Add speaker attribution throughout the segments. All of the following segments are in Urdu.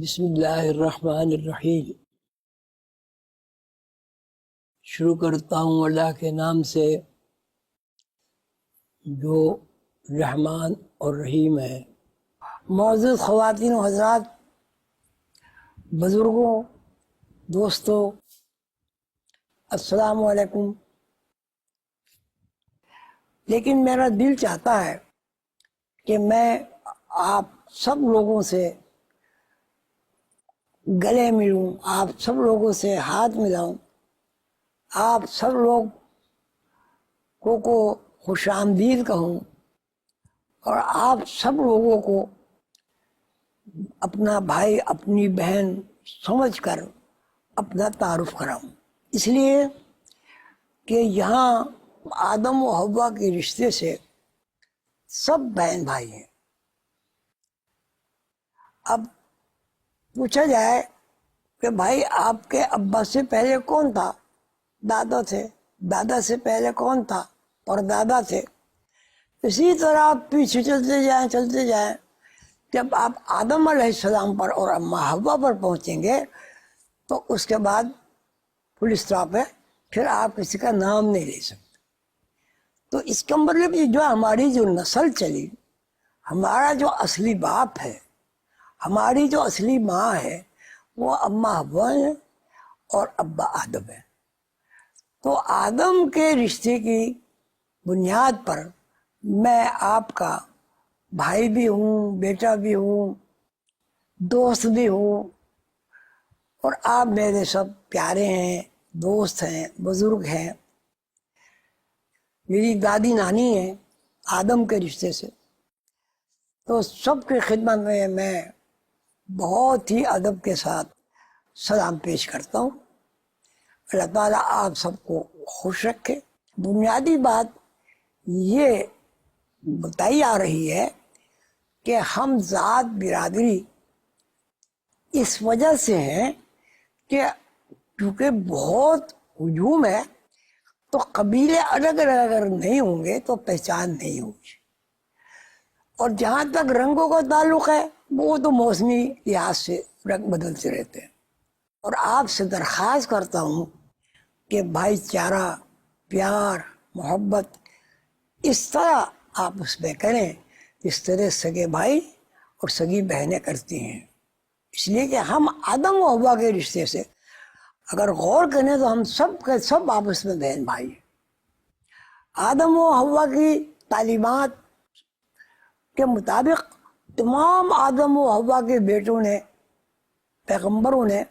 Speaker 1: بسم اللہ الرحمن الرحیم۔ شروع کرتا ہوں اللہ کے نام سے جو رحمان اور رحیم ہے۔ معزز خواتین و حضرات، بزرگوں، دوستوں، السلام علیکم۔ لیکن میرا دل چاہتا ہے کہ میں آپ سب لوگوں سے گلے ملوں، آپ سب لوگوں سے ہاتھ ملاؤں، آپ سب لوگ کو خوش آمدید کہوں اور آپ سب لوگوں کو اپنا بھائی اپنی بہن سمجھ کر اپنا تعارف کراؤں۔ اس لیے کہ یہاں آدم و حوا کے رشتے سے سب بہن بھائی ہیں۔ اب پوچھا جائے کہ بھائی آپ کے ابا سے پہلے کون تھا؟ دادا تھے۔ دادا سے پہلے کون تھا؟ پردادا تھے۔ اسی طرح آپ پیچھے چلتے جائیں جب آپ آدم علیہ السلام پر اور اما حوا پر پہنچیں گے تو اس کے بعد فل اسٹاپ ہے، پھر آپ کسی کا نام نہیں لے سکتے۔ تو اس کا مطلب جو ہماری جو نسل چلی، ہمارا جو اصلی باپ ہے، ہماری جو اصلی ماں ہے، وہ اما حوا ہے اور ابا آدم ہے۔ تو آدم کے رشتے کی بنیاد پر میں آپ کا بھائی بھی ہوں، بیٹا بھی ہوں، دوست بھی ہوں، اور آپ میرے سب پیارے ہیں، دوست ہیں، بزرگ ہیں۔ میری دادی نانی ہے آدم کے رشتے سے۔ تو سب کی خدمت میں بہت ہی ادب کے ساتھ سلام پیش کرتا ہوں۔ اللہ تعالیٰ آپ سب کو خوش رکھے۔ بنیادی بات یہ بتائی آ رہی ہے کہ ہم ذات برادری اس وجہ سے ہیں کہ کیونکہ بہت ہجوم ہے تو قبیلے الگ الگ اگر نہیں ہوں گے تو پہچان نہیں ہوگی۔ اور جہاں تک رنگوں کا تعلق ہے وہ تو موسمی لحاظ سے رنگ بدلتے رہتے ہیں۔ اور آپ سے درخواست کرتا ہوں کہ بھائی چارہ، پیار، محبت اس طرح آپس میں کریں جس طرح سگے بھائی اور سگی بہنیں کرتی ہیں۔ اس لیے کہ ہم آدم و حوا کے رشتے سے اگر غور کریں تو ہم سب کے سب آپس میں بہن بھائی ہیں۔ آدم و حوا کی تعلیمات کے مطابق تمام آدم و حوا کے بیٹوں نے، پیغمبروں نے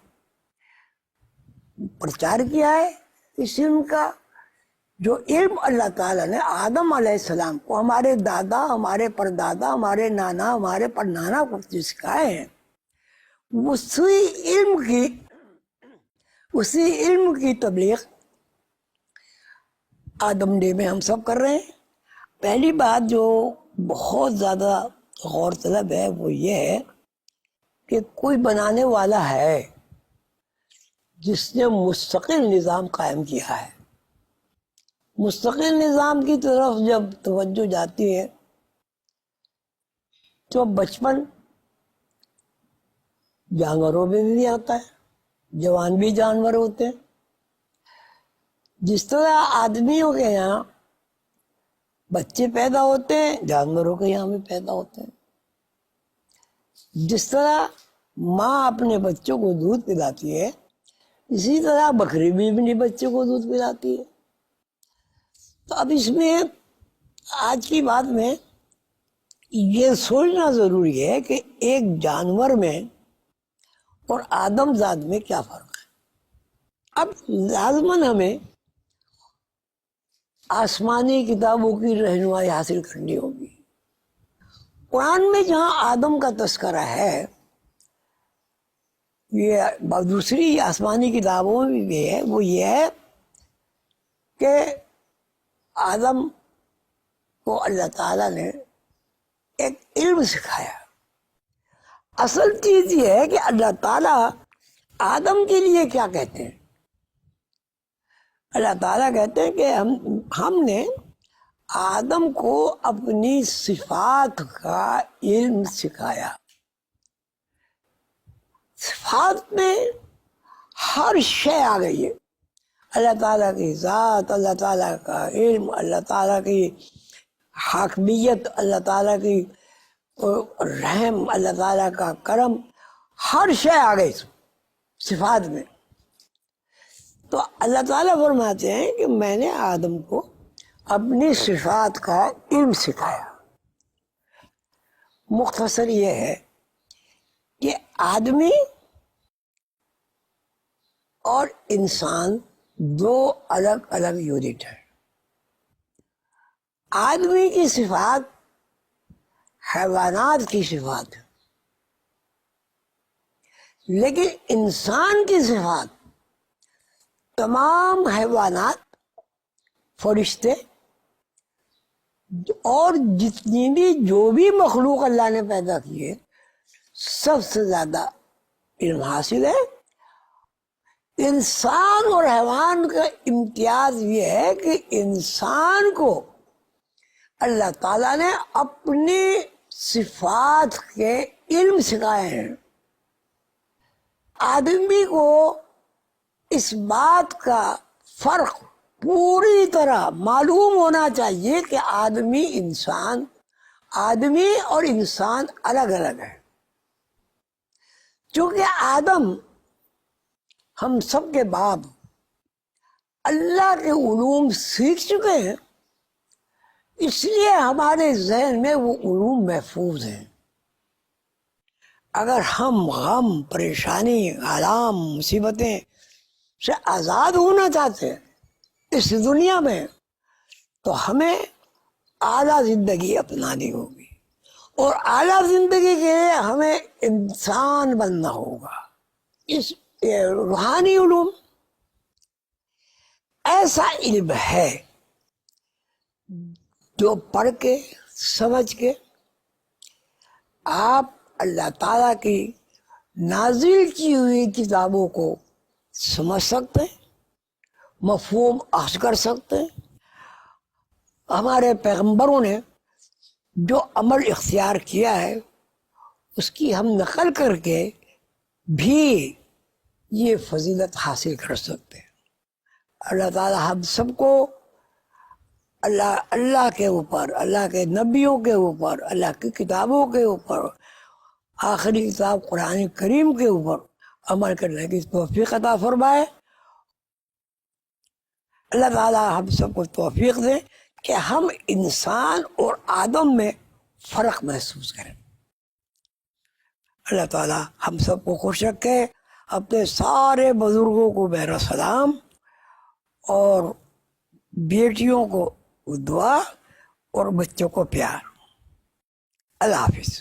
Speaker 1: پرچار کیا ہے۔ اس علم کا جو علم اللہ تعالیٰ نے آدم علیہ السلام کو، ہمارے دادا، ہمارے پردادا، ہمارے نانا، ہمارے پرنانا کو سکھائے ہیں، اسی علم کی تبلیغ آدم ڈے میں ہم سب کر رہے ہیں۔ پہلی بات جو بہت زیادہ غور طلب ہے وہ یہ ہے کہ کوئی بنانے والا ہے جس نے مستقل نظام قائم کیا ہے۔ مستقل نظام کی طرف جب توجہ جاتی ہے تو بچپن جانوروں میں بھی آتا ہے، جوان بھی جانور ہوتے ہیں۔ جس طرح آدمیوں کے یہاں بچے پیدا ہوتے ہیں، جانوروں کے یہاں بھی پیدا ہوتے ہیں۔ جس طرح ماں اپنے بچوں کو دودھ پلاتی ہے، اسی طرح بکری بھی اپنے بچوں کو دودھ پلاتی ہے۔ تو اب اس میں آج کی بات میں یہ سوچنا ضروری ہے کہ ایک جانور میں اور آدم ذات میں کیا فرق ہے۔ اب لازماً ہمیں آسمانی کتابوں کی رہنمائی حاصل کرنی ہوگی۔ قرآن میں جہاں آدم کا تذکرہ ہے، یہ دوسری آسمانی کتابوں میں بھی ہے، وہ یہ ہے کہ آدم کو اللہ تعالیٰ نے ایک علم سکھایا۔ اصل چیز یہ ہے کہ اللہ تعالیٰ آدم کے لیے کیا کہتے ہیں۔ اللہ تعالیٰ کہتے ہیں کہ ہم نے آدم کو اپنی صفات کا علم سکھایا۔ صفات میں ہر شے آ گئی ہے. اللہ تعالیٰ کی ذات، اللہ تعالیٰ کا علم، اللہ تعالیٰ کی حاکمیت، اللہ تعالیٰ کی رحم، اللہ تعالیٰ کا کرم، ہر شے آ گئی صفات میں. تو اللہ تعالیٰ فرماتے ہیں کہ میں نے آدم کو اپنی صفات کا علم سکھایا. مختصر یہ ہے کہ آدمی اور انسان دو الگ الگ یونٹ ہیں. آدمی کی صفات حیوانات کی صفات ہے، لیکن انسان کی صفات تمام حیوانات، فرشتے اور جتنی بھی جو بھی مخلوق اللہ نے پیدا کی ہے سب سے زیادہ علم حاصل ہے. انسان اور حیوان کا امتیاز یہ ہے کہ انسان کو اللہ تعالیٰ نے اپنی صفات کے علم سکھائے ہیں. آدمی کو اس بات کا فرق پوری طرح معلوم ہونا چاہیے کہ آدمی اور انسان الگ الگ ہے. چونکہ آدم ہم سب کے باپ اللہ کے علوم سیکھ چکے ہیں، اس لیے ہمارے ذہن میں وہ علوم محفوظ ہیں. اگر ہم غم، پریشانی، آلام، مصیبتیں سے آزاد ہونا چاہتے ہیں اس دنیا میں، تو ہمیں اعلیٰ زندگی اپنانی ہوگی، اور اعلیٰ زندگی کے لیے ہمیں انسان بننا ہوگا. اس روحانی علوم ایسا علم ہے جو پڑھ کے سمجھ کے آپ اللہ تعالیٰ کی نازل کی ہوئی کتابوں کو سمجھ سکتے ہیں، مفہوم اخذ کر سکتے ہیں. ہمارے پیغمبروں نے جو عمل اختیار کیا ہے اس کی ہم نقل کر کے بھی یہ فضیلت حاصل کر سکتے ہیں. اللہ تعالیٰ ہم سب کو اللہ کے اوپر، اللہ کے نبیوں کے اوپر، اللہ کی کتابوں کے اوپر، آخری کتاب قرآن کریم کے اوپر عمل کرنے کی توفیق عطا فرمائے. اللہ تعالیٰ ہم سب کو توفیق دے کہ ہم انسان اور آدم میں فرق محسوس کریں. اللہ تعالیٰ ہم سب کو خوش رکھے. اپنے سارے بزرگوں کو میرا سلام، اور بیٹیوں کو دعا، اور بچوں کو پیار. اللہ حافظ.